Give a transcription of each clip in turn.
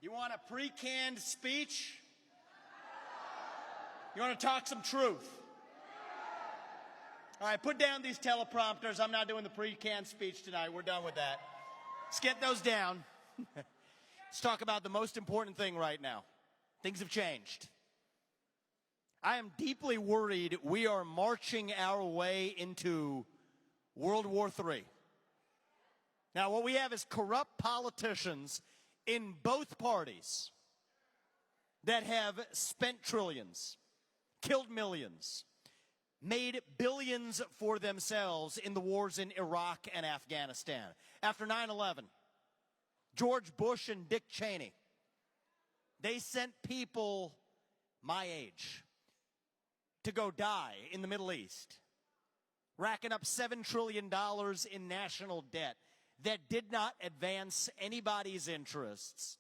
You want a pre-canned speech? You want to talk some truth? All right, put down these teleprompters. I'm not doing the pre-canned speech tonight. We're done with that. Let's get those down. Let's talk about the most important thing right now. Things have changed. I am deeply worried we are marching our way into World War III. Now, what we have is corrupt politicians in both parties that have spent trillions, killed millions, made billions for themselves in the wars in Iraq and Afghanistan. After 9/11, George Bush and Dick Cheney, they sent people my age to go die in the Middle East, racking up $7 trillion in national debt that did not advance anybody's interests.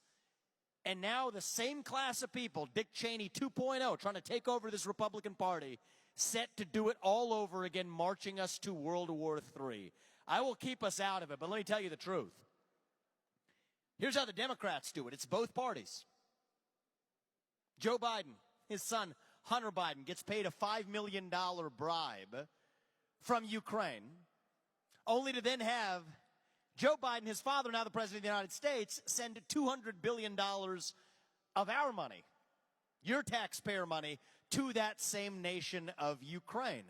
And now the same class of people, Dick Cheney 2.0, trying to take over this Republican Party, set to do it all over again, marching us to World War III. I will keep us out of it, but let me tell you the truth. Here's how the Democrats do it. It's both parties. Joe Biden, his son, Hunter Biden, gets paid a $5 million bribe from Ukraine, only to then have Joe Biden, his father, now the President of the United States, send $200 billion of our money, your taxpayer money, to that same nation of Ukraine.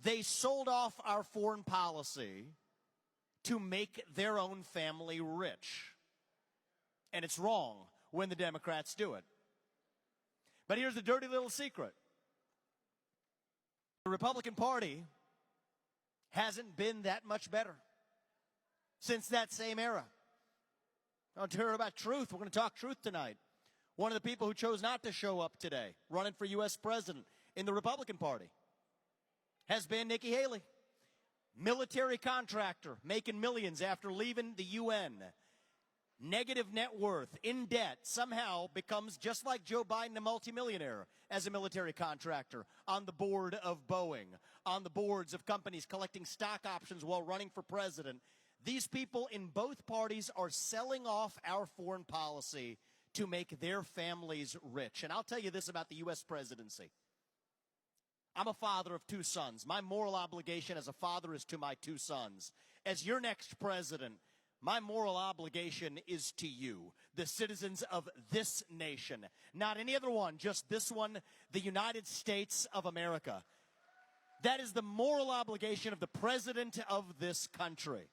They sold off our foreign policy to make their own family rich. And it's wrong when the Democrats do it. But here's the dirty little secret. The Republican Party hasn't been that much better since that same era. I want to hear about truth. We're going to talk truth tonight. One of the people who chose not to show up today, running for U.S. president in the Republican Party, has been Nikki Haley. Military contractor, making millions after leaving the UN. Negative net worth, in debt, somehow becomes, just like Joe Biden, a multimillionaire as a military contractor, on the board of Boeing, on the boards of companies collecting stock options while running for president. These people in both parties are selling off our foreign policy to make their families rich. And I'll tell you this about the U.S. presidency. I'm a father of 2 sons. My moral obligation as a father is to my 2 sons. As your next president, my moral obligation is to you, the citizens of this nation. Not any other one, just this one, the United States of America. That is the moral obligation of the president of this country.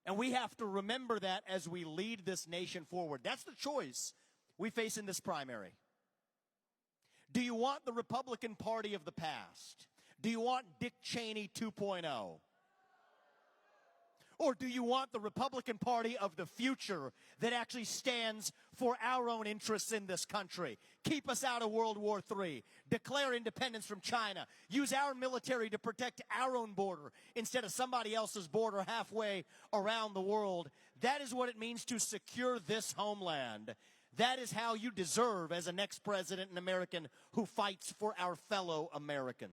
And we have to remember that as we lead this nation forward. That's the choice we face in this primary. Do you want the Republican Party of the past? Do you want Dick Cheney 2.0? Or do you want the Republican Party of the future that actually stands for our own interests in this country? Keep us out of World War III. Declare independence from China. Use our military to protect our own border instead of somebody else's border halfway around the world. That is what it means to secure this homeland. That is how you deserve as a next president, an American who fights for our fellow Americans.